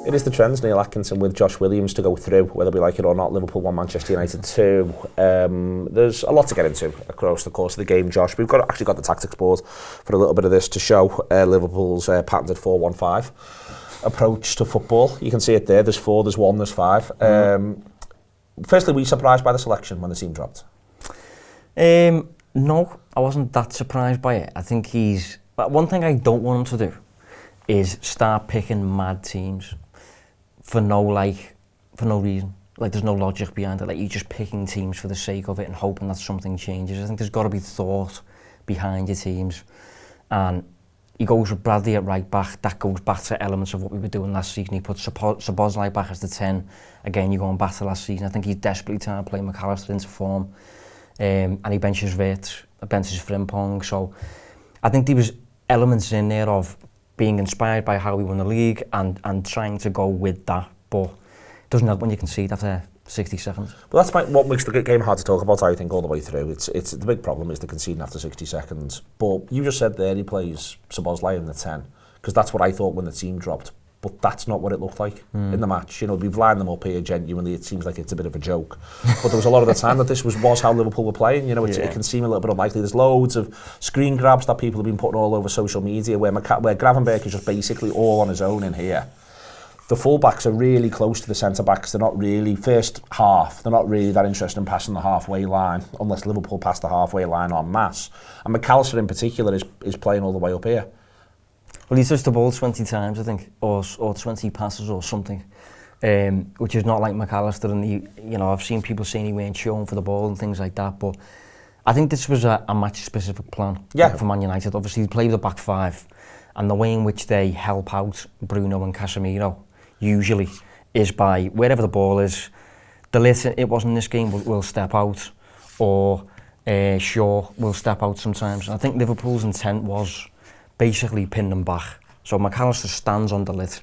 It is the trends, Neil Atkinson with Josh Williams to go through, whether we like it or not. Liverpool 1, Manchester United 2. There's a lot to get into across the course of the game, Josh. We've actually got the tactics board for a little bit of this to show Liverpool's patented 4-1-5 approach to football. You can see it there. There's 4, there's 1, there's 5. Firstly, were you surprised by the selection when the team dropped? No, I wasn't that surprised by it. I think but one thing I don't want him to do is start picking mad teams for no reason. Like, there's no logic behind it. Like, you're just picking teams for the sake of it and hoping that something changes. I think there's got to be thought behind your teams. And he goes with Bradley at right back. That goes back to elements of what we were doing last season. He puts Szoboszlai back as the 10. Again, you're going back to last season. I think he's desperately trying to play McAllister into form. And he benches Wirtz, benches Frimpong. So I think there was elements in there of being inspired by how we won the league and trying to go with that. But it doesn't help when you concede after 60 seconds. Well, that's what makes the game hard to talk about, I think, all the way through. It's the big problem is the conceding after 60 seconds. But you just said there he plays Szoboszlai in the 10, because that's what I thought when the team dropped. But that's not what it looked like in the match. You know, we've lined them up here genuinely. It seems like it's a bit of a joke. But there was a lot of the time that this was how Liverpool were playing. You know, it can seem a little bit unlikely. There's loads of screen grabs that people have been putting all over social media where Gravenberch is just basically all on his own in here. The full-backs are really close to the centre-backs. They're not really, first half, they're not really that interested in passing the halfway line, unless Liverpool pass the halfway line en masse. And McAllister in particular is playing all the way up here. Well, he's touched the ball 20 times, I think, or 20 passes or something, which is not like McAllister. And I've seen people saying he weren't shown for the ball and things like that. But I think this was a match-specific plan for Man United. Obviously, they play the back 5, and the way in which they help out Bruno and Casemiro usually is by wherever the ball is. De Ligt, it wasn't this game, will step out, or Shaw will step out sometimes. And I think Liverpool's intent was basically pin them back. So McAllister stands on De Ligt.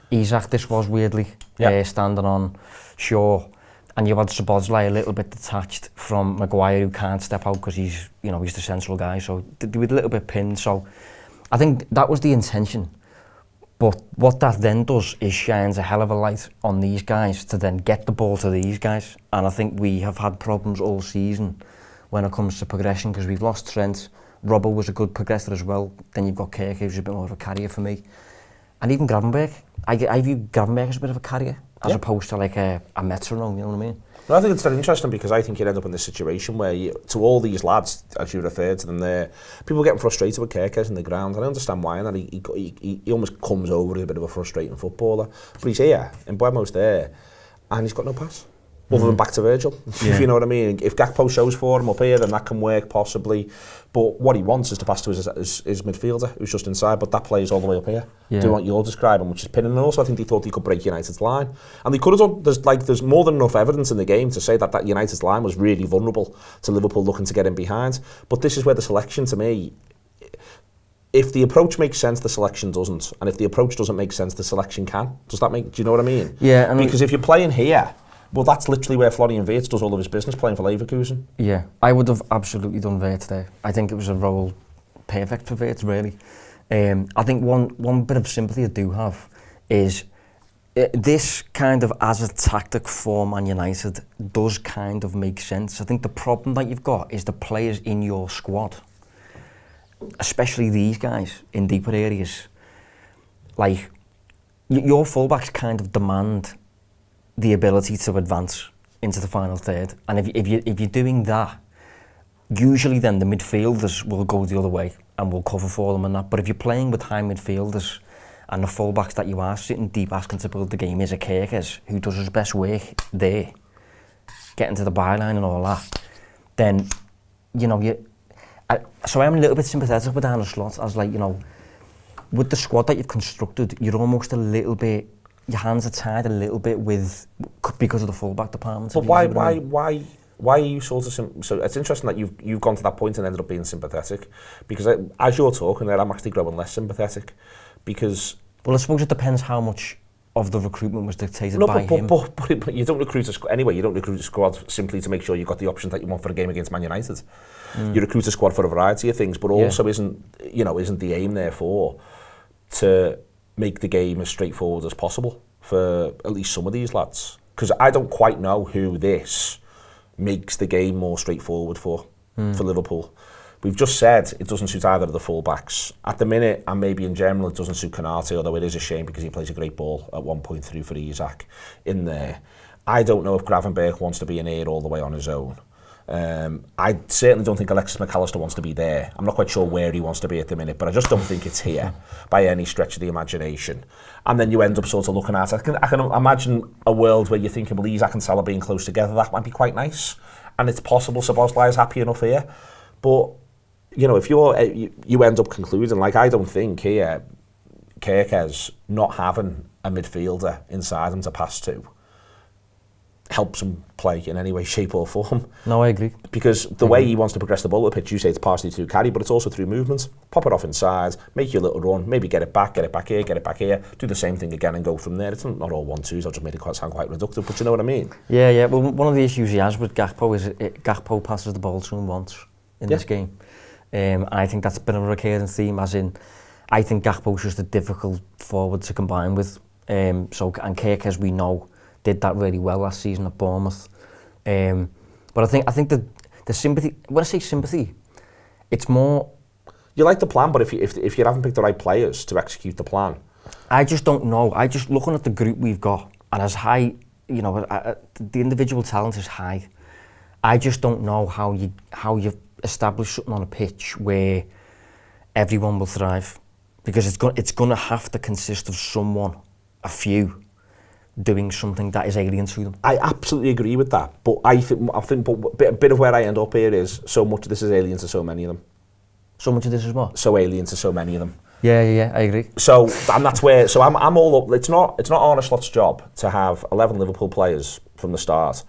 Isak, this was weirdly standing on Shaw, and you had Szoboszlai a little bit detached from Maguire, who can't step out because he's the central guy. So they were a little bit pinned. So I think that was the intention. But what that then does is shines a hell of a light on these guys to then get the ball to these guys. And I think we have had problems all season when it comes to progression, because we've lost Trent. Robbo was a good progressor as well. Then you've got Kirk, who's a bit more of a carrier for me. And even Gravenberch. I view Gravenberch as a bit of a carrier, as opposed to like a metronome, you know what I mean? Well, I think it's very interesting, because I think you end up in this situation where to all these lads, as you referred to them there, people getting frustrated with Kirkes in the ground, and I understand why, and that he almost comes over as a bit of a frustrating footballer. But he's here, and Buemo's there, and he's got no pass. Other than back to Virgil, if you know what I mean. If Gakpo shows for him up here, then that can work possibly. But what he wants is to pass to his midfielder, who's just inside, but that plays all the way up here. Do what you're describing, which is pinning. And also I think they thought they could break United's line. And they could have done, there's more than enough evidence in the game to say that United's line was really vulnerable to Liverpool looking to get in behind. But this is where the selection, to me, if the approach makes sense, the selection doesn't. And if the approach doesn't make sense, the selection can. Do you know what I mean? Yeah. Because if you're playing here, well, that's literally where Florian Wirtz does all of his business, playing for Leverkusen. Yeah, I would have absolutely done Wirtz there. I think it was a role perfect for Wirtz, really. I think one bit of sympathy I do have is this kind of as a tactic for Man United does kind of make sense. I think the problem that you've got is the players in your squad, especially these guys in deeper areas. Like, your fullbacks kind of demand the ability to advance into the final third, and if you're doing that, usually then the midfielders will go the other way and will cover for them and that. But if you're playing with high midfielders and the fullbacks that you are sitting deep asking to build the game is a Kirkes who does his best work there, getting to the byline and all that, then so I'm a little bit sympathetic with Arne Slot, as like, with the squad that you've constructed, you're almost a little bit, your hands are tied a little bit because of the fullback department. But why are you sort of so it's interesting that you've gone to that point and ended up being sympathetic, because as you're talking there, I'm actually growing less sympathetic, because I suppose it depends how much of the recruitment was dictated by him. But you don't recruit a squad anyway. You don't recruit a squad simply to make sure you've got the options that you want for a game against Man United. You recruit a squad for a variety of things, but also isn't the aim therefore to make the game as straightforward as possible for at least some of these lads. Because I don't quite know who this makes the game more straightforward for Liverpool. We've just said it doesn't suit either of the full-backs. At the minute, and maybe in general, it doesn't suit Konate, although it is a shame because he plays a great ball at 1.3 for Isak in there. I don't know if Gravenberch wants to be in here all the way on his own. I certainly don't think Alexis McAllister wants to be there. I'm not quite sure where he wants to be at the minute, but I just don't think it's here by any stretch of the imagination. And then you end up sort of looking at it. I can imagine a world where you're thinking, well, Isak and Salah being close together, that might be quite nice. And it's possible Szoboszlai is happy enough here. But, you know, if you end up concluding, like, I don't think here, Kerkez not having a midfielder inside him to pass to helps him play in any way, shape or form. No, I agree. Because the way he wants to progress the ball at the pitch, you say it's partially through carry, but it's also through movement. Pop it off inside, make your little run, maybe get it back here, do the same thing again and go from there. It's not all 1-2s, I've just made it sound quite reductive, but you know what I mean? Yeah. Well, one of the issues he has with Gakpo is Gakpo passes the ball to him once in this game. I think that's been a recurring theme, as in, I think Gakpo's just a difficult forward to combine with. And Kirk, as we know, did that really well last season at Bournemouth. But I think the sympathy, when I say sympathy, it's more... You like the plan, but if you haven't picked the right players to execute the plan... I just don't know. Looking at the group we've got, and as high, you know, the individual talent is high. I just don't know how you establish something on a pitch where everyone will thrive. Because it's going to have to consist of someone, a few, doing something that is alien to them. I absolutely agree with that, but I think a bit of where I end up here is so much of this is alien to so many of them. So much of this is what? So alien to so many of them. Yeah, I agree. So, and that's where, so I'm all up, it's not Arne Slot's job to have 11 Liverpool players from the start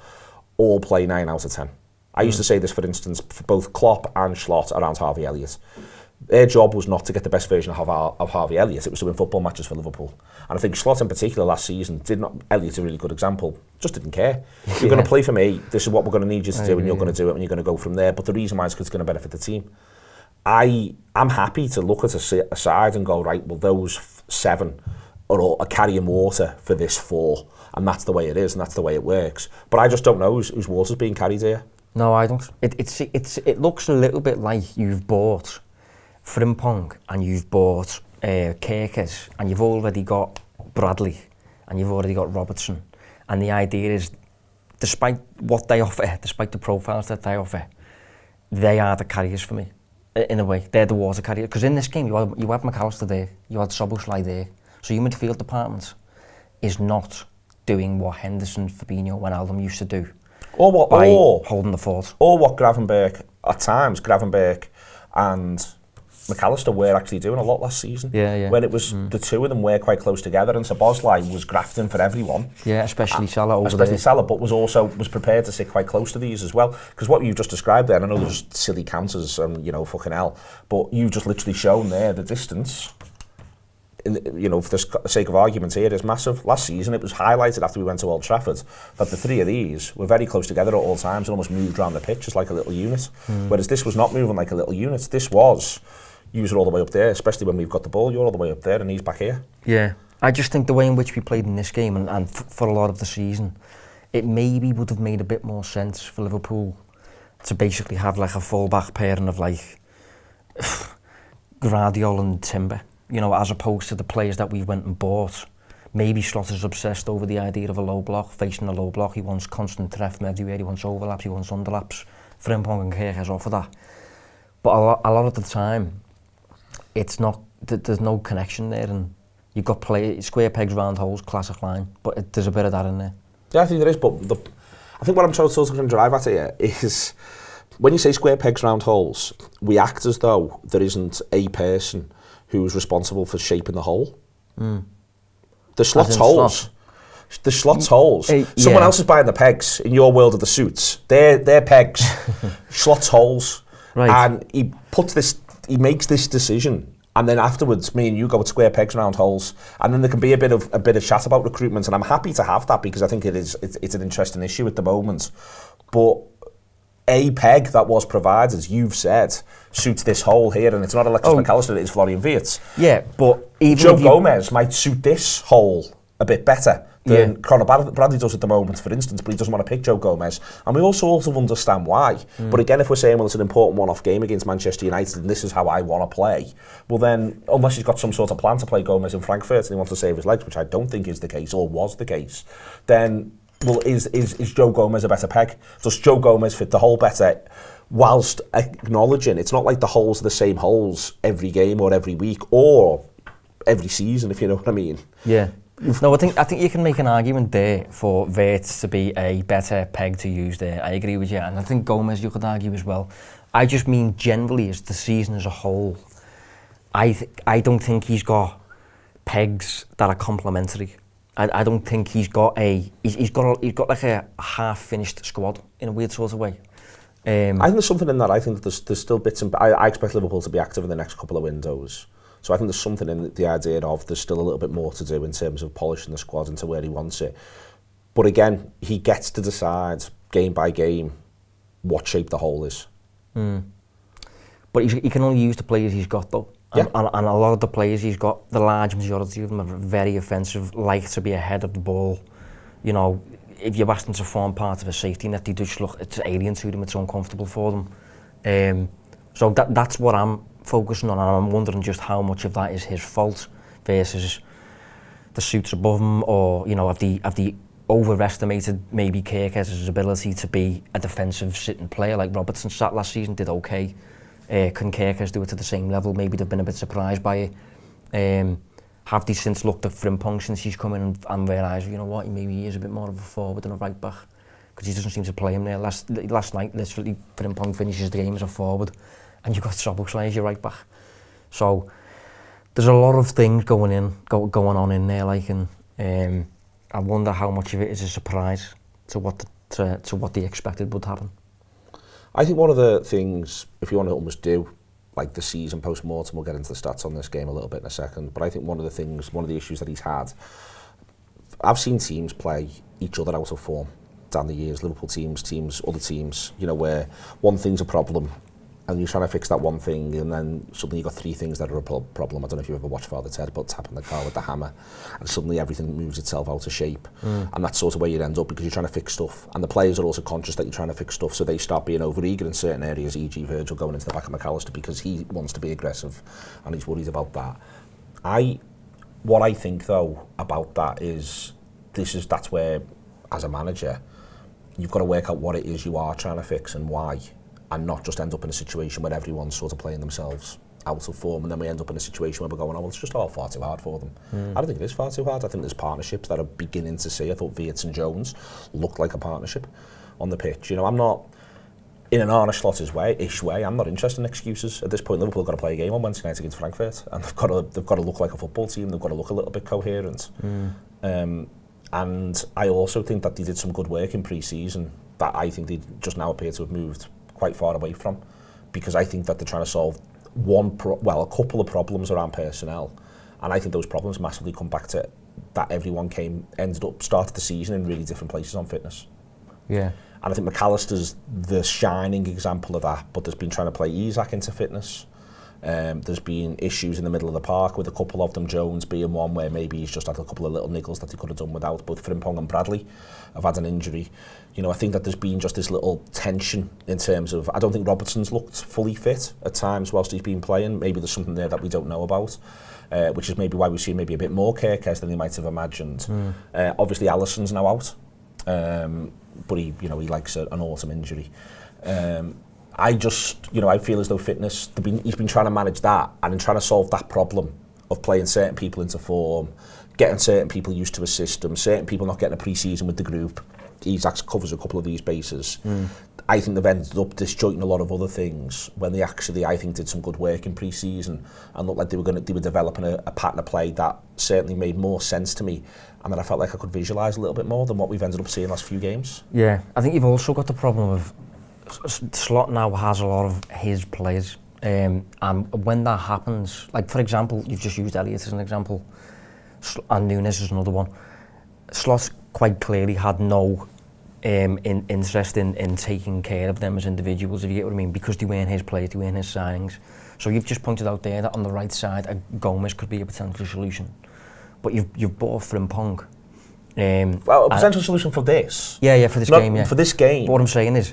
all play 9 out of 10. I used to say this, for instance, for both Klopp and Slot around Harvey Elliott. Their job was not to get the best version of Harvey Elliott, it was to win football matches for Liverpool. And I think Slot in particular last season, Elliott's a really good example, just didn't care. You're going to play for me, this is what we're going to need you to do, and you're going to do it, and you're going to go from there. But the reason why is because it's going to benefit the team. I'm happy to look at a side and go, right, well, those 7 are carrying water for this 4, and that's the way it is, and that's the way it works. But I just don't know whose water's being carried here. No, I don't. It looks a little bit like you've bought Frimpong and you've bought Kerkez and you've already got Bradley and you've already got Robertson, and the idea is, despite what they offer, despite the profiles that they offer, they are the carriers for me, in a way. They're the water carriers, because in this game you had McAllister there, you had Szoboszlai there, so your midfield department is not doing what Henderson, Fabinho, Wijnaldum used to do, or holding the fort, or what Gravenberch and McAllister were actually doing a lot last season. Yeah. When it was the two of them were quite close together, and Szoboszlai was grafting for everyone. Yeah, especially Salah over especially there. Salah, but was prepared to sit quite close to these as well. Because what you've just described there, I know there's silly counters and fucking hell, but you've just literally shown there the distance. For the sake of argument here, is massive. Last season, it was highlighted after we went to Old Trafford that the 3 of these were very close together at all times and almost moved around the pitch as like a little unit. Whereas this was not moving like a little unit. This was, you're all the way up there, especially when we've got the ball, you're all the way up there and he's back here. Yeah, I just think the way in which we played in this game and for a lot of the season, it maybe would have made a bit more sense for Liverpool to basically have like a full-back pairing of like Guardiola and Timber, as opposed to the players that we went and bought. Maybe Slot is obsessed over the idea of a low block, facing a low block. He wants constant threat from everywhere, he wants overlaps, he wants underlaps. Frimpong and Kerkez offer that. But a lot of the time, it's not, there's no connection there, and you've got square pegs, round holes, classic line, but there's a bit of that in there. Yeah, I think there is, but I think what I'm trying to drive at here is, when you say square pegs, round holes, we act as though there isn't a person who's responsible for shaping the hole. The Slot's holes. The Slot's holes. Someone else is buying the pegs in your world of the suits. They're pegs. Slot's holes. Right. And he makes this decision, and then afterwards me and you go with square pegs, round holes, and then there can be a bit of chat about recruitment, and I'm happy to have that because I think it's an interesting issue at the moment. But a peg that was provided, as you've said, suits this hole here, and it's not Alexis McAllister, it is Florian Wirtz. Yeah, but even Joe Gomez might suit this hole a bit better than Conor Bradley does at the moment, for instance, but he doesn't want to pick Joe Gomez. And we also understand why. But again, if we're saying, well, it's an important one-off game against Manchester United and this is how I want to play, well then, unless he's got some sort of plan to play Gomez in Frankfurt and he wants to save his legs, which I don't think is the case or was the case, then, well, is Joe Gomez a better peg? Does Joe Gomez fit the hole better? Whilst acknowledging it's not like the holes are the same holes every game or every week or every season, if you know what I mean. Yeah. No, I think you can make an argument there for Wirtz to be a better peg to use there. I agree with you, and I think Gomez you could argue as well. I just mean generally as the season as a whole, I don't think he's got pegs that are complementary. I don't think he's got like a half-finished squad in a weird sort of way. I think there's something in that. I think that there's still bits, and I expect Liverpool to be active in the next couple of windows. So I think there's something in the idea of there's still a little bit more to do in terms of polishing the squad into where he wants it. But again, he gets to decide game by game what shape the hole is. But he can only use the players he's got though. And a lot of the players he's got, the large majority of them are very offensive, like to be ahead of the ball. You know, if you ask them to form part of a safety net, they just look, it's alien to them, it's uncomfortable for them. So that's what I'm focusing on, and I'm wondering just how much of that is his fault versus the suits above him, or you know, have the overestimated maybe Kirkes' ability to be a defensive sitting player like Robertson sat last season, did okay. Can Kirkes do it to the same level? Maybe they've been a bit surprised by it. Have they since looked at Frimpong since he's come in and realised, you know what, maybe he is a bit more of a forward than a right back, because he doesn't seem to play him there. Last night, literally, Frimpong finishes the game as a forward, and you've got Szoboszlai as your right back. So there's a lot of things going on in there, like, and I wonder how much of it is a surprise to what they expected would happen. I think one of the things, if you want to almost do like the season post-mortem, we'll get into the stats on this game a little bit in a second, but I think one of the issues that he's had, I've seen teams play each other out of form down the years, Liverpool teams, other teams, you know, where one thing's a problem and you're trying to fix that one thing, and then suddenly you've got three things that are a problem. I don't know if you've ever watched Father Ted, but tapping the car with the hammer, and suddenly everything moves itself out of shape. And that's sort of where you end up, because you're trying to fix stuff. And the players are also conscious that you're trying to fix stuff, so they start being overeager in certain areas, e.g. Virgil going into the back of McAllister because he wants to be aggressive, and he's worried about that. What I think, though, about that is, that's where, as a manager, you've got to work out what it is you are trying to fix and why, and not just end up in a situation where everyone's sort of playing themselves out of form, and then we end up in a situation where we're going, oh, well, it's just all far too hard for them. I don't think it is far too hard. I think there's partnerships that are beginning to see. I thought Wirtz and Jones looked like a partnership on the pitch. You know, I'm not, in an Arne Slot's way, I'm not interested in excuses. At this point, Liverpool have got to play a game on Wednesday night against Frankfurt, and they've got to look like a football team. They've got to look a little bit coherent. And I also think that they did some good work in pre-season that I think they just now appear to have moved quite far away from, because I think that they're trying to solve a couple of problems around personnel, and I think those problems massively come back to that everyone started the season in really different places on fitness. Yeah. And I think McAllister's the shining example of that, but there's been trying to play Isak into fitness. There's been issues in the middle of the park with a couple of them, Jones being one where maybe he's just had a couple of little niggles that he could have done without. Both Frimpong and Bradley have had an injury. You know, I think that there's been just this little tension in terms of, I don't think Robertson's looked fully fit at times whilst he's been playing. Maybe there's something there that we don't know about, which is maybe why we've seen maybe a bit more Kirkes than he might have imagined. Obviously Alisson's now out, but he likes an autumn injury. I feel as though fitness, he's been trying to manage that, and in trying to solve that problem of playing certain people into form, getting certain people used to a system, certain people not getting a pre-season with the group. Isak covers a couple of these bases. I think they've ended up disjointing a lot of other things when they actually, I think, did some good work in pre-season and looked like they were developing a pattern of play that certainly made more sense to me, and that I felt like I could visualise a little bit more than what we've ended up seeing last few games. Yeah, I think you've also got the problem of Slot now has a lot of his players, and when that happens, like for example, you've just used Elliott as an example, and Nunes is another one. Slot quite clearly had no interest in taking care of them as individuals, if you get what I mean, because they weren't his players, they weren't his signings. So you've just pointed out there that on the right side, Gomez could be a potential solution. but you've bought Frimpong. Well, a potential solution for this. Yeah, for this game, yeah. For this game. But what I'm saying is,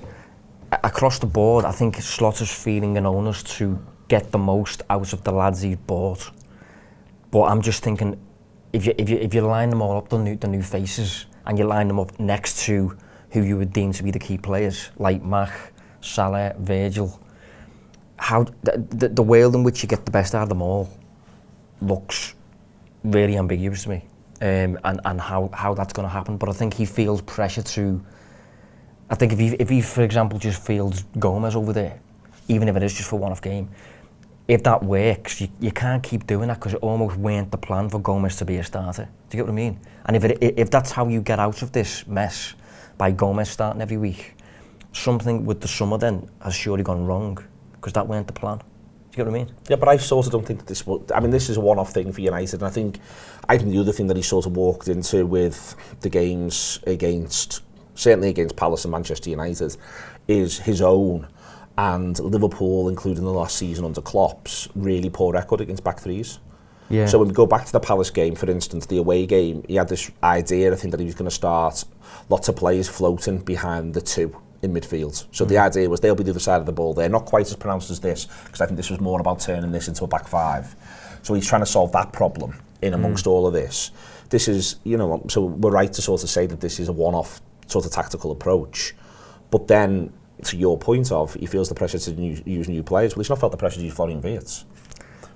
across the board, I think Slaughter's feeling an onus to get the most out of the lads he's bought. But I'm just thinking, if you line them all up, the new faces, and you line them up next to who you would deem to be the key players, like Mach, Salah, Virgil, how the world in which you get the best out of them all looks really ambiguous to me, and how that's going to happen. But I think he feels pressure to. I think if he, for example, just fields Gomez over there, even if it is just for one-off game, if that works, you can't keep doing that because it almost weren't the plan for Gomez to be a starter. Do you get what I mean? And if that's how you get out of this mess, by Gomez starting every week, something with the summer then has surely gone wrong because that weren't the plan. Do you get what I mean? Yeah, but I sort of don't think that this will... I mean, this is a one-off thing for United, and I think the other thing that he sort of walked into with the games against, certainly against Palace and Manchester United, is his own and Liverpool, including the last season under Klopp's, really poor record against back threes. Yeah. So when we go back to the Palace game, for instance, the away game, he had this idea, I think, that he was going to start lots of players floating behind the two in midfield. So the idea was they'll be the other side of the ball. They're not quite as pronounced as this, because I think this was more about turning this into a back five. So he's trying to solve that problem in amongst all of this. This is, so we're right to sort of say that this is a one-off sort of tactical approach. But then, to your point of, he feels the pressure to use new players. Well, he's not felt the pressure to use Florian Wirtz.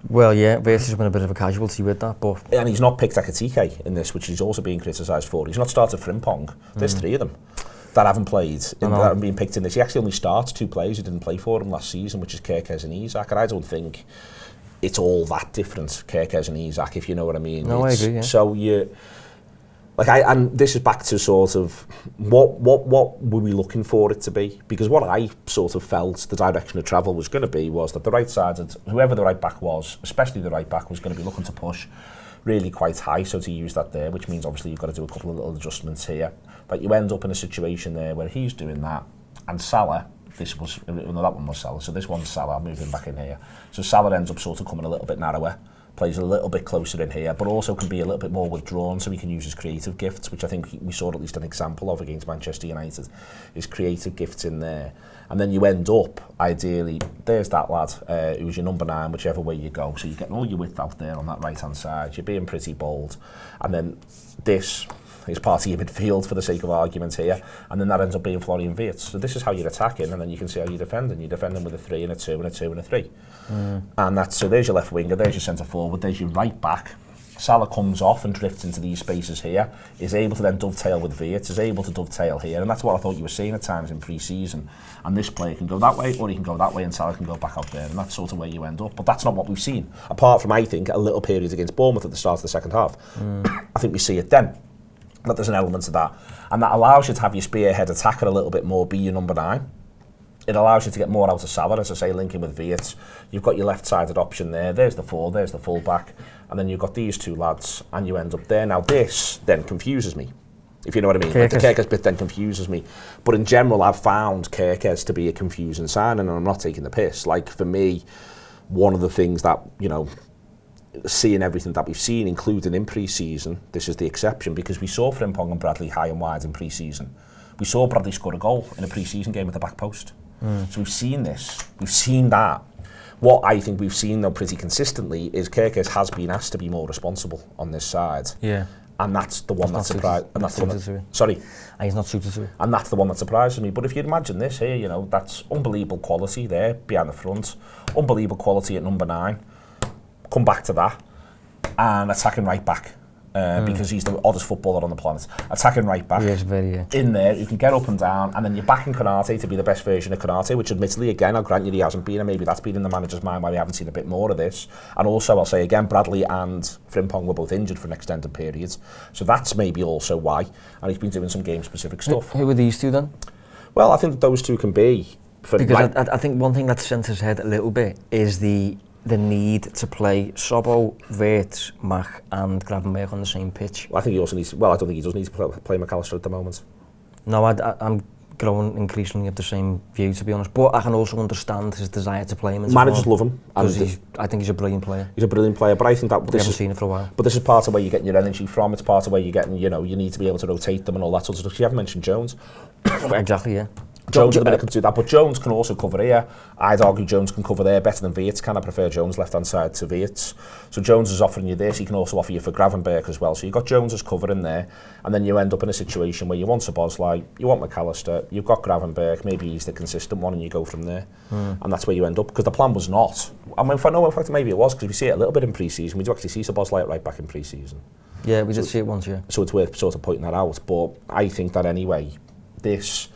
Well, yeah, Wirtz has been a bit of a casualty with that, but... And he's not picked Ekitike in this, which he's also being criticised for. He's not started Frimpong. There's three of them that haven't played, that haven't been picked in this. He actually only starts two players who didn't play for him last season, which is Kerkez and Isak, and I don't think it's all that different, Kerkez and Isak, if you know what I mean. No, I agree, yeah. So and this is back to sort of what were we looking for it to be? Because what I sort of felt the direction of travel was going to be was that the right side, whoever the right back was, especially the right back, was going to be looking to push really quite high, so to use that there, which means obviously you've got to do a couple of little adjustments here. But you end up in a situation there where he's doing that, and Salah, that one was Salah, so this one's Salah, moving back in here. So Salah ends up sort of coming a little bit narrower, plays a little bit closer in here, but also can be a little bit more withdrawn so he can use his creative gifts, which I think we saw at least an example of against Manchester United, his creative gifts in there. And then you end up, ideally, there's that lad who's your number 9, whichever way you go. So you're getting all your width out there on that right-hand side, you're being pretty bold, and then this is part of your midfield for the sake of argument here, and then that ends up being Florian Wirtz. So this is how you're attacking, and then you can see how you're defending. You're defending with a 3 and a 2 and a 2 and a 3. And that's, so there's your left winger, there's your centre forward, there's your right back. Salah comes off and drifts into these spaces here, is able to then dovetail with Wirtz, is able to dovetail here, and that's what I thought you were seeing at times in pre-season. And this player can go that way, or he can go that way, and Salah can go back out there, and that's sort of where you end up. But that's not what we've seen, apart from, I think, a little period against Bournemouth at the start of the second half. I think we see it then, that there's an element of that. And that allows you to have your spearhead attacker a little bit more, be your number 9. It allows you to get more out of Salah, as I say, linking with Wirtz. You've got your left-sided option there. There's the 4, there's the full-back. And then you've got these two lads, and you end up there. Now, this then confuses me, if you know what I mean. Like the Kerkez bit then confuses me. But in general, I've found Kerkez to be a confusing signing, and I'm not taking the piss. Like, for me, one of the things that, seeing everything that we've seen, including in pre-season, this is the exception, because we saw Frimpong and Bradley high and wide in pre-season. We saw Bradley score a goal in a pre-season game at the back post. So we've seen this. We've seen that. What I think we've seen, though, pretty consistently is Kerkez has been asked to be more responsible on this side. Yeah. And that's the one that surprised. And that's the one. Sorry. And he's not suited to it. And that's the one that surprises me. But if you imagine this here, that's unbelievable quality there behind the front, unbelievable quality at number 9. Come back to that, and attacking right back. Because he's the oddest footballer on the planet. Attacking right back. Yes, in there, you can get up and down, and then you're backing Konate to be the best version of Konate, which admittedly, again, I'll grant you he hasn't been, and maybe that's been in the manager's mind why we haven't seen a bit more of this. And also, I'll say again, Bradley and Frimpong were both injured for an extended period, so that's maybe also why. And he's been doing some game-specific stuff. Who are these two then? Well, I think that those two can be. Because I think one thing that sent his head a little bit is the need to play Sobbo, Wirtz, Mach and Gravenberch on the same pitch. Well, I think he also needs. Well, I don't think he does need to play McAllister at the moment. No, I'm growing increasingly of the same view, to be honest. But I can also understand his desire to play him. Managers love him. Because I think he's a brilliant player. He's a brilliant player, but I think that We haven't seen it for a while. But this is part of where you're getting your energy from. It's part of where you're getting, you need to be able to rotate them and all that sort of stuff. You haven't mentioned Jones. Exactly, yeah. Jones can do that, but Jones can also cover here. I'd argue Jones can cover there better than Wirtz can. I prefer Jones left-hand side to Wirtz. So Jones is offering you this. He can also offer you for Gravenberch as well. So you've got Jones as covering there, and then you end up in a situation where you want Szoboszlai, you want McAllister, you've got Gravenberch, maybe he's the consistent one, and you go from there. And that's where you end up, because the plan was not. I mean, in fact, maybe it was, because we see it a little bit in pre-season. We do actually see Szoboszlai at right back in pre-season. Yeah, we did see it once, yeah. So it's worth sort of pointing that out. But I think that anyway, this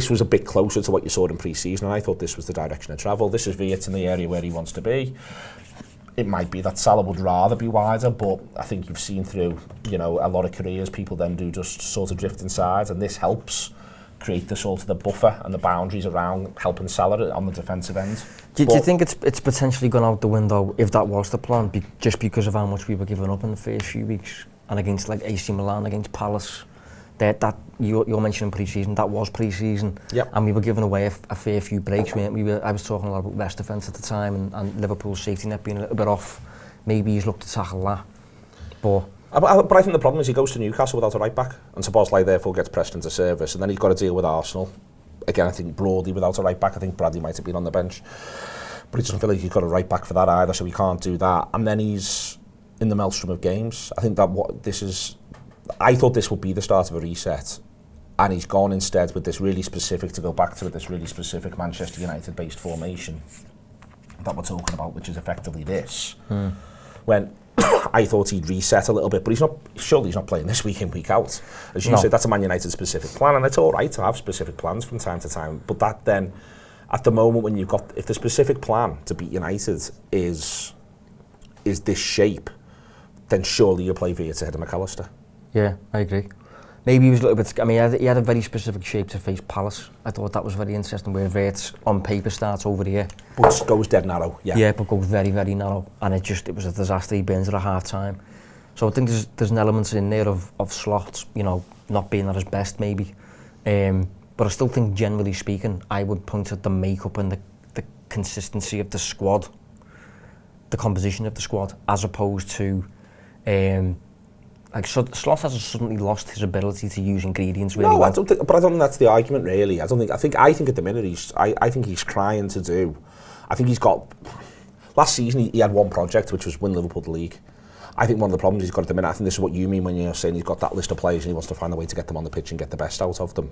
was a bit closer to what you saw in pre-season, and I thought this was the direction of travel. This is Wirtz in the area where he wants to be. It might be that Salah would rather be wider, but I think you've seen through, a lot of careers, people then do just sort of drift inside, and this helps create the sort of the buffer and the boundaries around helping Salah on the defensive end. Do you think it's potentially gone out the window if that was the plan, just because of how much we were giving up in the first few weeks, and against like AC Milan, against Palace? That you're mentioning pre-season, that was pre-season, yep. And we were giving away a fair few breaks. I was talking a lot about West defence at the time, and Liverpool's safety net being a little bit off. Maybe he's looked to tackle that, but I think the problem is he goes to Newcastle without a right back, and Szoboszlai therefore gets pressed into service, and then he's got to deal with Arsenal. Again, I think broadly without a right back. I think Bradley might have been on the bench, but he doesn't feel like he's got a right back for that either, so he can't do that. And then he's in the maelstrom of games. I think that I thought this would be the start of a reset, and he's gone instead with this really specific, to go back to it, this really specific Manchester United-based formation that we're talking about, which is effectively this. When I thought he'd reset a little bit, but surely he's not playing this week in, week out. As you said, that's a Man United specific plan, and it's all right to have specific plans from time to time, but that then, at the moment when if the specific plan to beat United is this shape, then surely you'll play Wirtz ahead of McAllister. Yeah, I agree. Maybe he was a little bit... I mean, he had a very specific shape to face Palace. I thought that was very interesting, where Wirtz on paper starts over here. But goes dead narrow, yeah. Yeah, but goes very, very narrow. And it was a disaster. He burns it at half-time. So I think there's an element in there of Slot, not being at his best, maybe. But I still think, generally speaking, I would point at the makeup and the consistency of the squad, the composition of the squad, as opposed to... Slot hasn't suddenly lost his ability to use ingredients really well. I don't think that's the argument really. I think at the minute I think he's trying to do. I think he's got. Last season he had one project, which was win Liverpool the league. I think one of the problems he's got at the minute, I think this is what you mean when you're saying he's got that list of players and he wants to find a way to get them on the pitch and get the best out of them.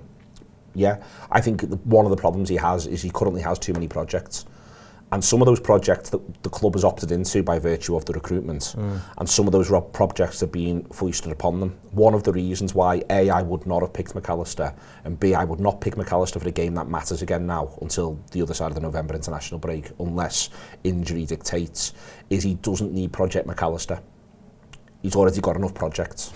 Yeah, I think one of the problems he has is he currently has too many projects. And some of those projects that the club has opted into by virtue of the recruitment, and some of those projects are being foisted upon them. One of the reasons why, A, I would not have picked McAllister, and B, I would not pick McAllister for a game that matters again now until the other side of the November international break, unless injury dictates, is he doesn't need Project McAllister. He's already got enough projects.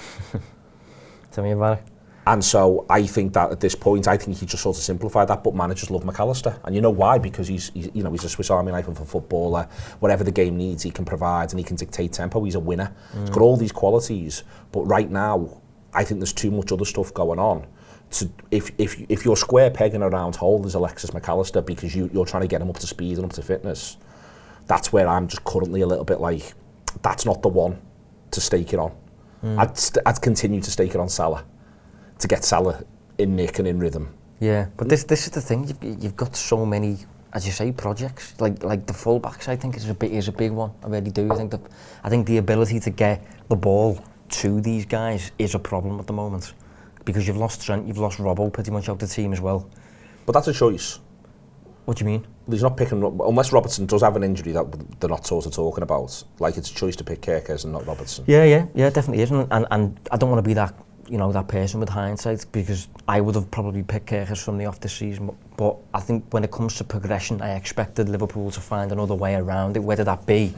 Tell me about it. And so I think that at this point, I think he just sort of simplified that, but managers love McAllister. And you know why? Because he's a Swiss Army knife of a footballer. Whatever the game needs, he can provide and he can dictate tempo. He's a winner. He's got all these qualities. But right now, I think there's too much other stuff going on. If you're square pegging a round hole, there's Alexis McAllister, because you're trying to get him up to speed and up to fitness. That's where I'm just currently a little bit like, that's not the one to stake it on. I'd continue to stake it on Salah, to get Salah in nick and in rhythm. Yeah, but this is the thing. You've got so many, as you say, projects. Like the fullbacks, I think is a big one. I really do. I think the ability to get the ball to these guys is a problem at the moment, because you've lost Trent, you've lost Robbo pretty much out the team as well. But that's a choice. What do you mean? He's not picking, unless Robertson does have an injury that they're not sort of talking about. Like, it's a choice to pick Kerkez and not Robertson. Yeah, definitely is. And I don't want to be that. That person with hindsight, because I would have probably picked Kerkez from the off this season. But I think when it comes to progression, I expected Liverpool to find another way around it, whether that be,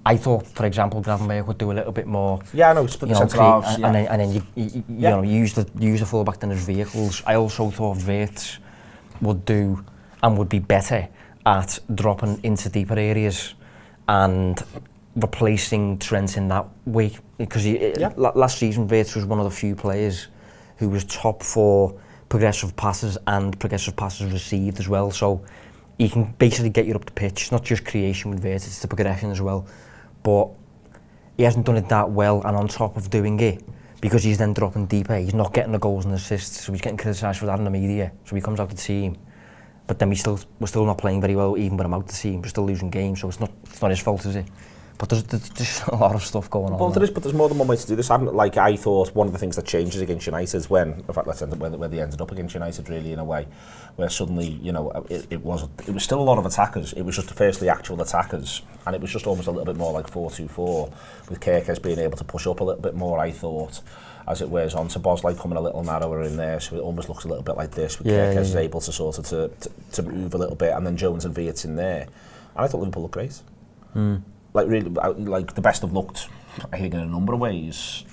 I thought, for example, Gravenberch would do a little bit more. Yeah, no, split the centre halves, and then you use the fullback than his vehicles. I also thought Wirtz would do and would be better at dropping into deeper areas and replacing Trent in that way, because last season Wirtz was one of the few players who was top for progressive passes and progressive passes received as well. So he can basically get you up the pitch. It's not just creation with Verts, it's the progression as well. But he hasn't done it that well, and on top of doing it, because he's then dropping deeper, he's not getting the goals and assists, so he's getting criticised for that in the media. So he comes out the team, but then we're still not playing very well even when I'm out the team. We're still losing games, so it's not his fault, is it? But there's a lot of stuff going on. Well, but there's more than one way to do this. I thought one of the things that changes against United is when, in fact, let's end up where they ended up against United, really, in a way, where suddenly, it was still a lot of attackers. It was just firstly actual attackers, and it was just almost a little bit more like 4-2-4, with Kerkez being able to push up a little bit more, I thought, as it wears on. So Bosley coming a little narrower in there, so it almost looks a little bit like this, with Kerkez is able to sort of to move a little bit, and then Jones and Verts in there. And I thought Liverpool looked great. Like really, like the best have looked, I think, in a number of ways,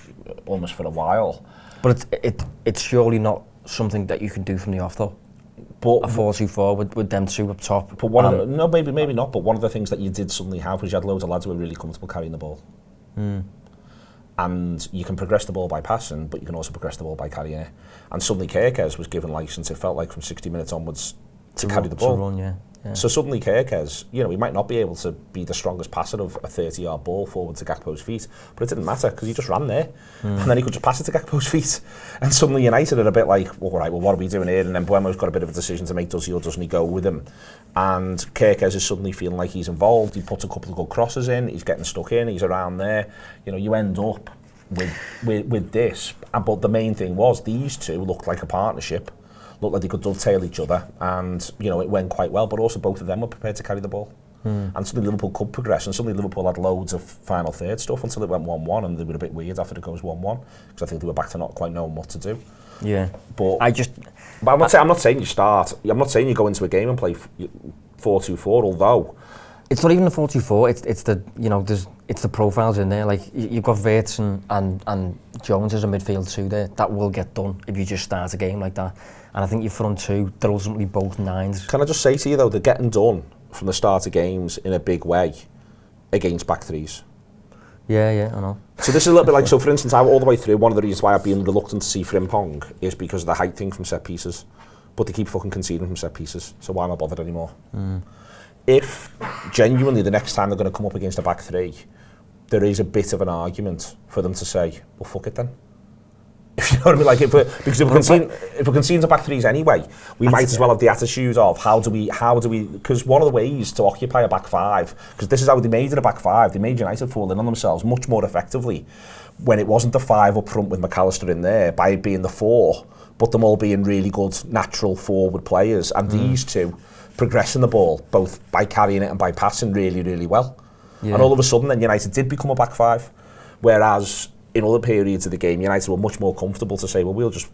almost for a while. But it's surely not something that you can do from the off, though. But a 4-2-4 with them two up top. But maybe not. But one of the things that you did suddenly have was you had loads of lads who were really comfortable carrying the ball. And you can progress the ball by passing, but you can also progress the ball by carrying it. And suddenly Kerkez was given licence, it felt like, from 60 minutes onwards to carry the ball. To run, yeah. So suddenly Kerkez, he might not be able to be the strongest passer of a 30-yard ball forward to Gakpo's feet, but it didn't matter because he just ran there, and then he could just pass it to Gakpo's feet. And suddenly United are a bit like, all right, well, what are we doing here? And then Buemo's got a bit of a decision to make, does he or doesn't he go with him? And Kerkez is suddenly feeling like he's involved. He puts a couple of good crosses in, he's getting stuck in, he's around there. You end up with this. But the main thing was these two looked like a partnership. Looked like they could dovetail each other, and it went quite well, but also both of them were prepared to carry the ball. And suddenly Liverpool could progress, and suddenly Liverpool had loads of final third stuff until it went 1-1, and they were a bit weird after it goes 1-1, because I think they were back to not quite knowing what to do. Yeah. But I'm not saying you start, I'm not saying you go into a game and play 4-2-4, although it's not even the 4-2-4, it's the it's the profiles in there. Like you've got Verts and Jones as a midfield two there. That will get done if you just start a game like that. And I think your front two, they're ultimately both nines. Can I just say to you though, they're getting done from the start of games in a big way against back threes. Yeah, I know. So this is a little bit like, so for instance, all the way through, one of the reasons why I've been reluctant to see Frimpong is because of the height thing from set pieces. But they keep fucking conceding from set pieces, so why am I bothered anymore? If genuinely the next time they're going to come up against a back three, there is a bit of an argument for them to say, well, fuck it then. If you know what I mean, like because if we're conceding to back threes anyway, we might as well have the attitude of how do we? Because one of the ways to occupy a back five, because this is how they made it a back five, they made United fall in on themselves much more effectively when it wasn't the five up front with McAllister in there, by it being the four, but them all being really good natural forward players, and these two progressing the ball both by carrying it and by passing really, really well. Yeah. And all of a sudden, then United did become a back five, whereas in other periods of the game, United were much more comfortable to say, well, we'll just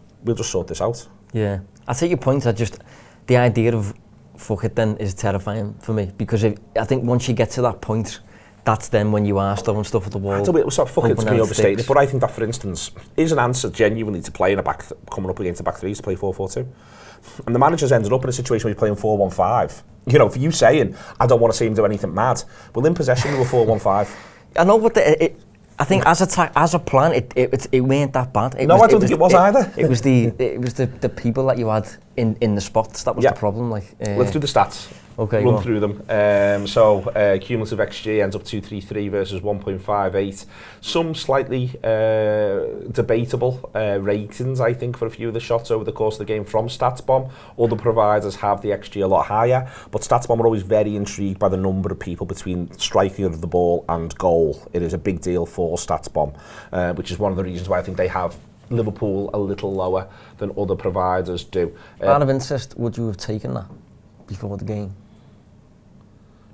sort this out. Yeah, I take your point. The idea of fuck it then is terrifying for me, because I think once you get to that point, that's then when you are throwing stuff at the wall. Fuck it to be overstated, but I think that, for instance, is an answer genuinely to playing coming up against a back threes to play 4-4-2. And the manager's ended up in a situation where you're playing 4-1-5. For you saying, I don't want to see him do anything mad. Well, in possession, we were 4-1-5. I know, but I think as a plan, it weren't that bad. I don't think it was either. It was the people that you had in the spots that was the problem. Let's do the stats. Okay, run through them. Cumulative XG ends up 2.33 versus 1.58. Some slightly debatable ratings, I think, for a few of the shots over the course of the game from StatsBomb. Other providers have the XG a lot higher, but StatsBomb are always very intrigued by the number of people between striking of the ball and goal. It is a big deal for StatsBomb, which is one of the reasons why I think they have Liverpool a little lower than other providers do. Out of interest, would you have taken that before the game?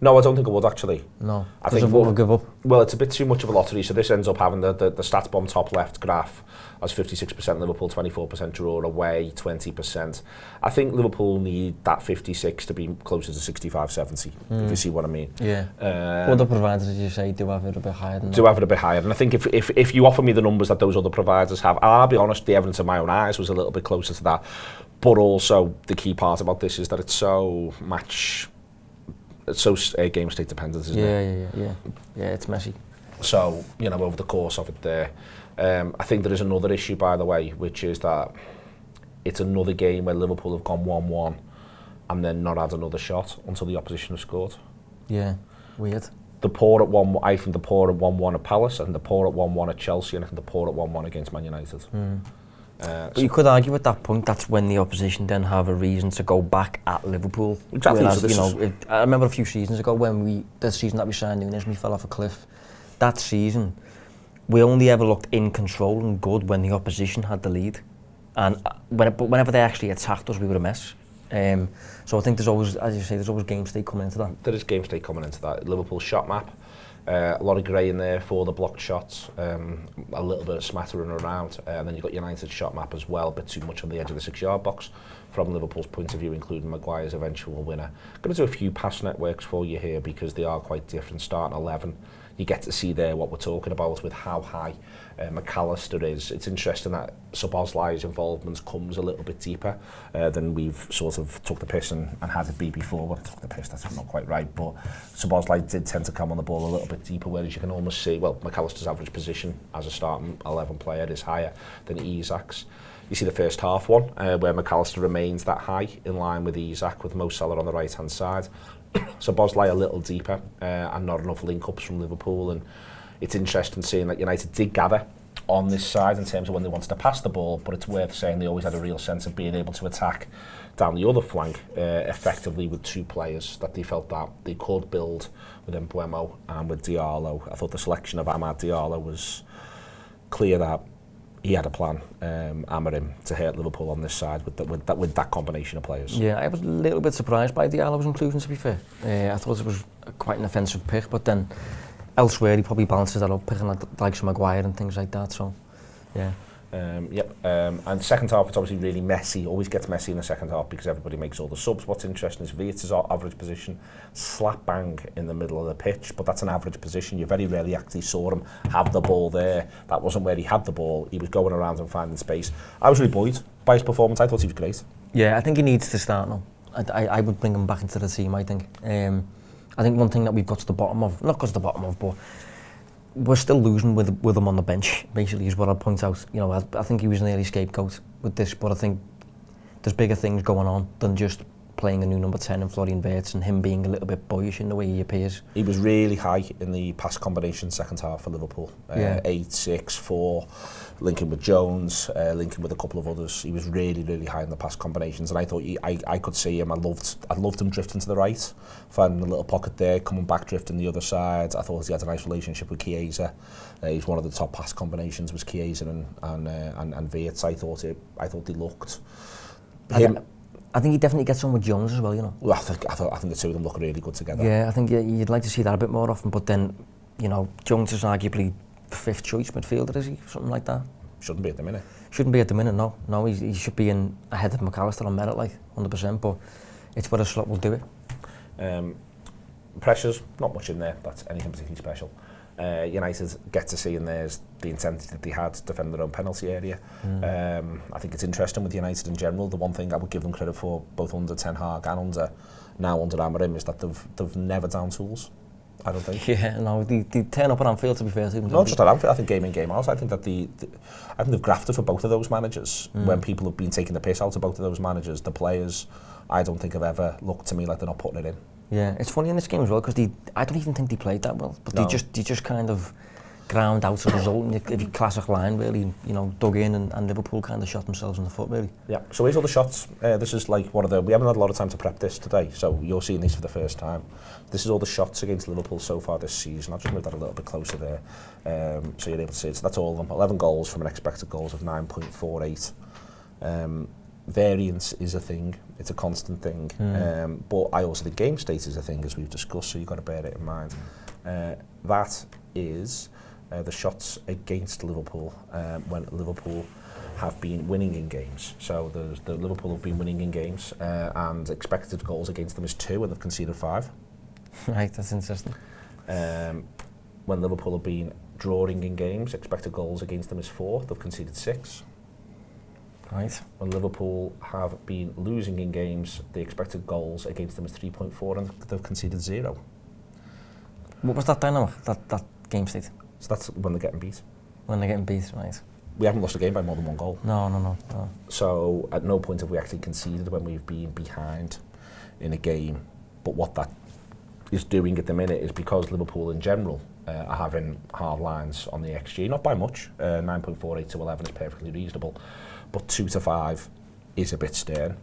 No, I don't think it would actually. No, I think we'll give up. Well, it's a bit too much of a lottery, so this ends up having the StatsBomb top left graph as 56% Liverpool, 24% draw away, 20%. I think Liverpool need that 56 to be closer to 65-70, if you see what I mean. Yeah. Other providers, as you say, do have it a bit higher than that. Do have it a bit higher, and I think if you offer me the numbers that those other providers have, I'll be honest, the evidence of my own eyes was a little bit closer to that. But also, the key part about this is that it's so game state dependent, isn't it? Yeah, it's messy. So, over the course of it there, I think there is another issue, by the way, which is that it's another game where Liverpool have gone 1-1 and then not had another shot until the opposition have scored. Yeah, weird. The poor at 1-1, I think the poor at 1-1 at Palace, and the poor at 1-1 at Chelsea, and I think the poor at 1-1 against Man United. But you could argue at that point that's when the opposition then have a reason to go back at Liverpool. Exactly. Whereas, So I remember a few seasons ago the season that we signed Nunes and we fell off a cliff. That season, we only ever looked in control and good when the opposition had the lead. And whenever they actually attacked us, we were a mess. So I think there's always, as you say, there's always game state coming into that. There is game state coming into that. Liverpool shot map. A lot of grey in there for the blocked shots, a little bit of smattering around, and then you've got United's shot map as well, a bit too much on the edge of the 6-yard box from Liverpool's point of view, including Maguire's eventual winner. I'm going to do a few pass networks for you here because they are quite different. Starting 11, you get to see there what we're talking about with how high McAllister is. It's interesting that Szoboszlai's involvement comes a little bit deeper than we've sort of took the piss and had it be before. Well, took the piss, that's not quite right, but Szoboszlai did tend to come on the ball a little bit deeper, whereas you can almost see, well, McAllister's average position as a starting 11 player is higher than Isak's. You see the first half one, where McAllister remains that high, in line with Isak, with Mo Salah on the right-hand side. Szoboszlai a little deeper, and not enough link-ups from Liverpool, and it's interesting seeing that United did gather on this side in terms of when they wanted to pass the ball, but it's worth saying they always had a real sense of being able to attack down the other flank effectively with two players that they felt that they could build with Mbeumo and with Diallo. I thought the selection of Amad Diallo was clear that he had a plan, Amorim, to hurt Liverpool on this side with that combination of players. Yeah, I was a little bit surprised by Diallo's inclusion, to be fair. I thought it was quite an offensive pick, but then elsewhere he probably balances that up, picking like some Maguire and things like that, so yeah. And second half, it's obviously really messy, always gets messy in the second half because everybody makes all the subs. What's interesting is Wirtz's average position, slap bang in the middle of the pitch, but that's an average position. You very rarely actually saw him have the ball there. That wasn't where he had the ball. He was going around and finding space. I was really buoyed by his performance. I thought he was great. Yeah, I think he needs to start now. I would bring him back into the team, I think. I think one thing that we've got to the bottom of, not got to the bottom of, but we're still losing with him on the bench, basically, is what I'd point out. You know, I think he was an early scapegoat with this, but I think there's bigger things going on than just playing a new number 10 in Florian Wirtz and him being a little bit boyish in the way he appears. He was really high in the pass combination second half for Liverpool. 8, 6, 4, linking with Jones, linking with a couple of others. He was really, really high in the pass combinations, and I thought I could see him. I loved him drifting to the right, finding a little pocket there, coming back, drifting the other side. I thought he had a nice relationship with Chiesa. He's one of the top pass combinations was Chiesa and Wirtz. I thought they looked. I think he definitely gets on with Jones as well, you know. Well, I think the two of them look really good together. Yeah, I think you'd like to see that a bit more often, but then, you know, Jones is arguably the 5th choice midfielder, is he? Something like that. Shouldn't be at the minute. Shouldn't be at the minute, no. No, he should be in ahead of McAllister on merit, like, 100%, but it's where a slot will do it. Pressures, not much in there, that's anything particularly special. United get to see in there's the intensity that they had to defend their own penalty area. I think it's interesting with United in general. The one thing I would give them credit for, both under Ten Hag and under Amorim, is that they've never down tools. I don't think. Yeah, no, they turn up at Anfield, to be fair to them. Not just at Anfield, I think game in, game out. I think that I think they've grafted for both of those managers. When people have been taking the piss out of both of those managers, the players, I don't think have ever looked to me like they're not putting it in. Yeah, it's funny in this game as well because I don't even think they played that well, but no. they just kind of ground out a result. And if you classic line really, you know, dug in and Liverpool kind of shot themselves in the foot really. Yeah. So here's all the shots. This is like we haven't had a lot of time to prep this today, so you're seeing these for the first time. This is all the shots against Liverpool so far this season. I'll just move that a little bit closer there, so you're able to see it. So that's all of them. 11 goals from an expected goals of 9.48. Variance is a thing, it's a constant thing, but I also think game state is a thing, as we've discussed, so you've got to bear it in mind. That is the shots against Liverpool when Liverpool have been winning in games. So the Liverpool have been winning in games, and expected goals against them is 2 and they've conceded 5. Right, that's interesting. When Liverpool have been drawing in games, expected goals against them is 4, they've conceded 6. Right. When Liverpool have been losing in games, the expected goals against them is 3.4 and they've conceded 0. What was that dynamic, that game state? So that's when they're getting beat. When they're getting beat, right. We haven't lost a game by more than 1 goal. No. So at no point have we actually conceded when we've been behind in a game. But what that is doing at the minute is because Liverpool in general are having hard lines on the XG, not by much. 9.48 to 11 is perfectly reasonable, but 2 to 5 is a bit stern.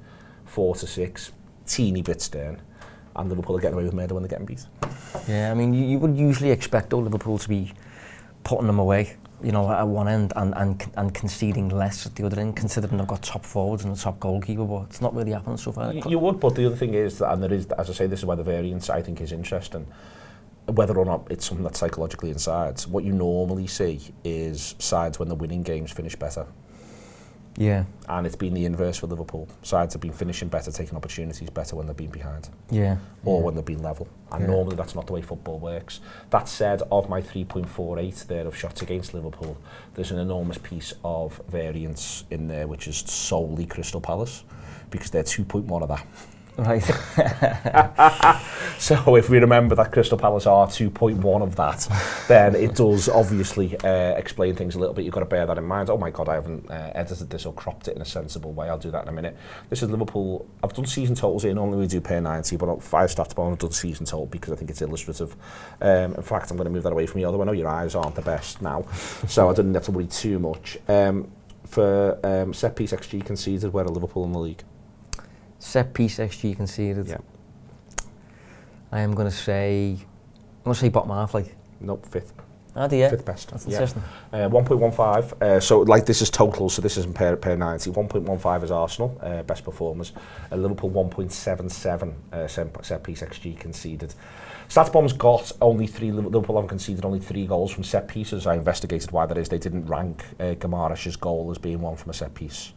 4 to 6, teeny bit stern. And Liverpool are getting away with murder when they're getting beat. Yeah, I mean, you would usually expect Liverpool to be putting them away, you know, at one end and conceding less at the other end, considering they've got top forwards and a top goalkeeper, but it's not really happening so far. You would, but the other thing is, that, and there is, as I say, this is why the variance I think is interesting, whether or not it's something that's psychologically inside. What you normally see is sides when the winning games finish better. Yeah. And it's been the inverse for Liverpool. Sides have been finishing better, taking opportunities better when they've been behind. Yeah. Or when they've been level. And normally that's not the way football works. That said, of my 3.48 there of shots against Liverpool, there's an enormous piece of variance in there, which is solely Crystal Palace, because they're 2.1 of that. Right. So if we remember that Crystal Palace are 2.1 of that, then it does obviously explain things a little bit. You've got to bear that in mind. Oh my God, I haven't edited this or cropped it in a sensible way. I'll do that in a minute. This is Liverpool. I've done season totals here. Normally we do per 90, but 5 stats, but I've done season total because I think it's illustrative. In fact, I'm going to move that away from you, although I know your eyes aren't the best now, so I didn't have to worry too much. For set piece XG conceded, where are Liverpool in the league? Set piece XG conceded. Yeah. I am going to say bottom half, like. Nope, 5th. Ah, yeah. 5th best. That's interesting. 1.15. So like this is total, so this isn't per 90. 1.15 is Arsenal, best performers. Liverpool 1.77 set piece XG conceded. StatsBomb's got only 3. Liverpool haven't conceded only 3 goals from set pieces. I investigated why that is. They didn't rank Gamarish's goal as being one from a set piece.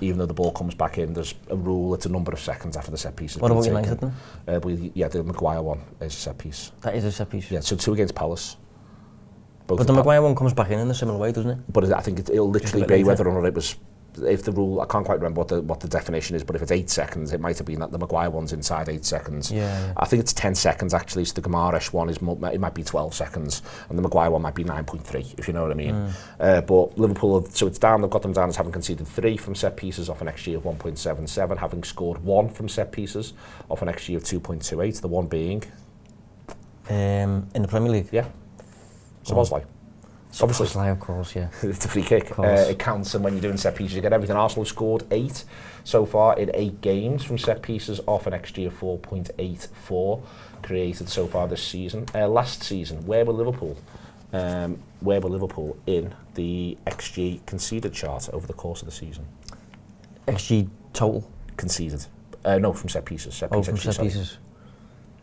Even though the ball comes back in, there's a rule, it's a number of seconds after the set piece has What been about taken. United then? Yeah, the Maguire one is a set piece. That is a set piece? Yeah, so 2 against Palace. But the Maguire one comes back in a similar way, doesn't it? But I think it'll literally be whether or not it was, if the rule, I can't quite remember what the definition is, but if it's 8 seconds, it might have been that the Maguire one's inside 8 seconds. Yeah. I think it's 10 seconds actually, so the Gamarish one is it might be 12 seconds, and the Maguire one might be 9.3, if you know what I mean. But Liverpool, so it's down, they've got them down as having conceded 3 from set pieces off an XG of 1.77, having scored 1 from set pieces off an XG of 2.28, the one being? In the Premier League? Yeah. So Bosley. Obviously, of course, yeah. It's a free kick. It counts, and when you're doing set pieces, you get everything. Arsenal have scored 8 so far in 8 games from set pieces off an XG of 4.84 created so far this season. Last season, where were Liverpool? Where were Liverpool in the XG conceded chart over the course of the season? XG total? Conceded. No, from set pieces. Set piece from XG, set pieces.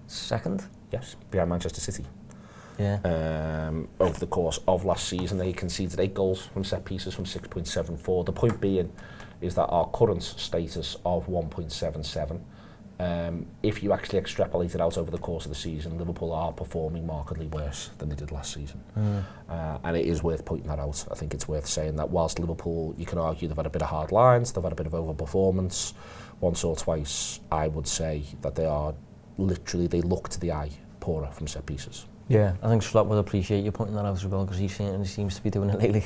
Second? Yes, behind Manchester City. Yeah. Over the course of last season, they conceded 8 goals from set pieces from 6.74. The point being is that our current status of 1.77, if you actually extrapolate it out over the course of the season, Liverpool are performing markedly worse than they did last season. And it is worth pointing that out. I think it's worth saying that whilst Liverpool, you can argue they've had a bit of hard lines, they've had a bit of overperformance once or twice, I would say that they are literally, they look to the eye poorer from set pieces. Yeah, I think Slot would appreciate you pointing that out as well, because he seems to be doing it lately.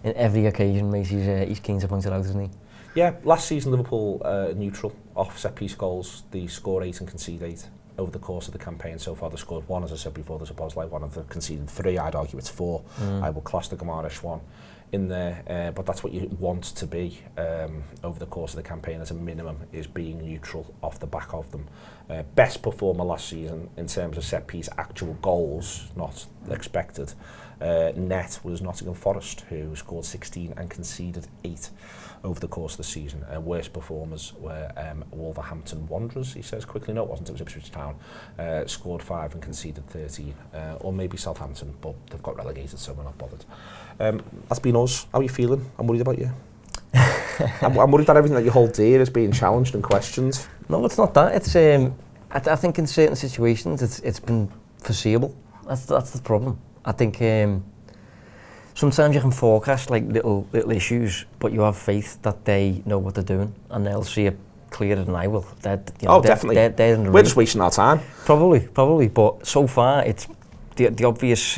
In every occasion, mate, he's keen to point it out, isn't he? Yeah, last season Liverpool neutral off set piece goals. They score 8 and concede 8 over the course of the campaign so far. They scored 1, as I said before. There's a Bosley one, and they've conceded 3. I'd argue it's 4. I will class the Gamarish one in there, but that's what you want to be over the course of the campaign as a minimum, is being neutral off the back of them. Best performer last season in terms of set piece actual goals, not expected, net was Nottingham Forest, who scored 16 and conceded 8 over the course of the season. Worst performers were Wolverhampton Wanderers, he says quickly. No, it wasn't, it was Ipswich Town. Scored 5 and conceded 13. Or maybe Southampton, but they've got relegated, so we're not bothered. That's been us. How are you feeling? I'm worried about you. I'm worried that everything that you hold dear is being challenged and questioned. No, it's not that. It's I think in certain situations it's been foreseeable. That's the problem. I think sometimes you can forecast like little issues, but you have faith that they know what they're doing and they'll see it clearer than I will. Definitely. They're in the We're just wasting our time. Probably. But so far, it's the obvious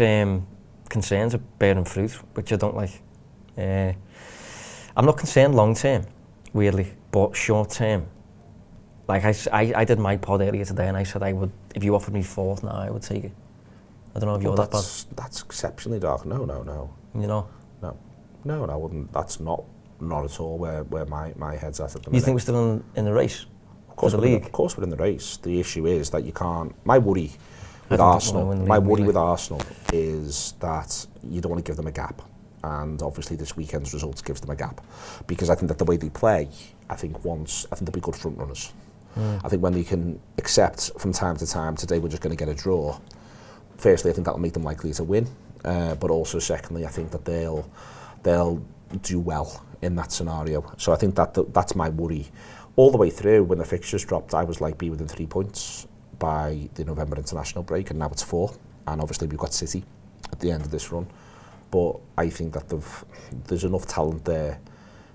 concerns are bearing fruit, which I don't like. I'm not concerned long term, weirdly, but short term. Like I did my pod earlier today, and I said I would, if you offered me fourth now, I would take it. I don't know if you're that bad. That's exceptionally dark. No. You know? No, I wouldn't. That's not at all where my head's at the minute. You think we're still in the race? Of course, for the league? Of course we're in the race. The issue is that you can't. My worry with Arsenal is that you don't want to give them a gap, and obviously this weekend's result gives them a gap, because I think that the way they play, I think they'll be good front runners. I think when they can accept from time to time, today we're just going to get a draw. Firstly, I think that'll make them likely to win, but also secondly, I think that they'll do well in that scenario. So I think that's my worry. All the way through, when the fixtures dropped, I was like be within 3 points by the November international break, and now it's 4. And obviously we've got City at the end of this run. But I think that there's enough talent there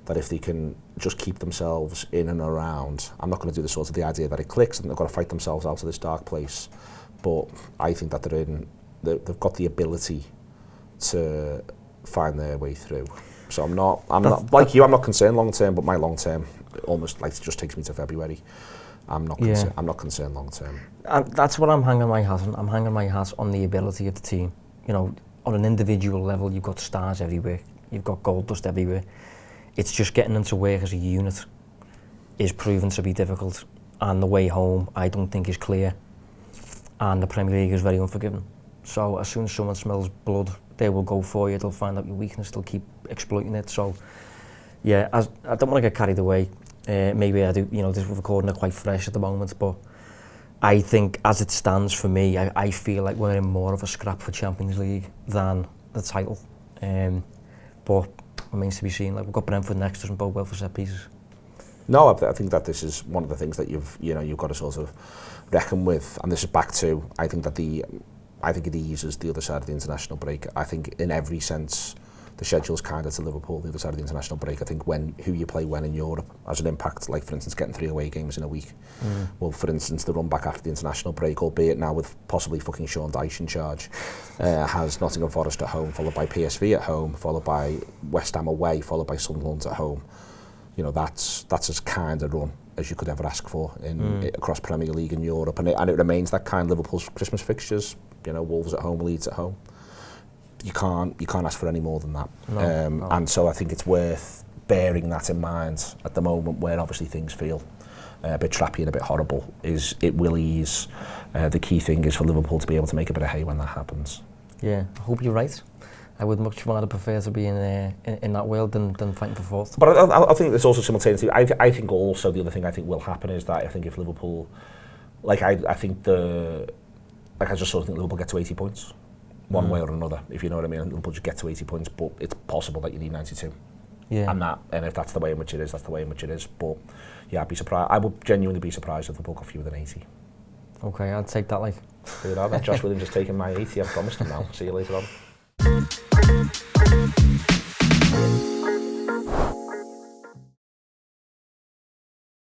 that if they can just keep themselves in and around, I'm not going to do the idea that it clicks and they've got to fight themselves out of this dark place. But I think that they've got the ability to find their way through. So I'm not like you. I'm not concerned long term, but my long term almost like just takes me to February. I'm not concerned long term. That's what I'm hanging my hat on. I'm hanging my hat on the ability of the team. You know, on an individual level, you've got stars everywhere. You've got gold dust everywhere. It's just getting them to work as a unit is proven to be difficult, and the way home I don't think is clear, and the Premier League is very unforgiving. So as soon as someone smells blood, they will go for you. They'll find out your weakness. They'll keep exploiting it. So yeah, I don't want to get carried away. Maybe I do. You know, this recording are quite fresh at the moment, but I think as it stands for me, I feel like we're in more of a scrap for Champions League than the title. But remains to be seen. Like, we've got Brentford next, doesn't bode well for set pieces. No, I think that this is one of the things that you've got to sort of reckon with, and this is back to I think it eases the other side of the international break. I think in every sense the schedule's kinder to Liverpool the other side of the international break. I think who you play when in Europe has an impact. Like for instance, getting 3 away games in a week. Well, for instance, the run back after the international break, albeit now with possibly fucking Sean Dyche in charge, has Nottingham Forest at home, followed by PSV at home, followed by West Ham away, followed by Sunderland at home. You know, that's as kind a run as you could ever ask for across Premier League in Europe, and it remains that kind. Liverpool's Christmas fixtures, you know, Wolves at home, Leeds at home. You can't ask for any more than that. No. And so I think it's worth bearing that in mind at the moment, where obviously things feel a bit trappy and a bit horrible. Is it will ease. The key thing is for Liverpool to be able to make a bit of hay when that happens. Yeah, I hope you're right. I would much rather prefer to be in that world than fighting for fourth. But I think there's also simultaneously. I think also the other thing I think will happen is that I think if Liverpool, I just sort of think Liverpool get to 80 points, one way or another. If you know what I mean, Liverpool just get to 80 points, but it's possible that you need 92. Yeah. And if that's the way in which it is, that's the way in which it is. But yeah, I'd be surprised. I would genuinely be surprised if Liverpool got fewer than 80. Okay, I'd take that. Like. Josh Williams has taken my 80. I've promised him now. See you later on.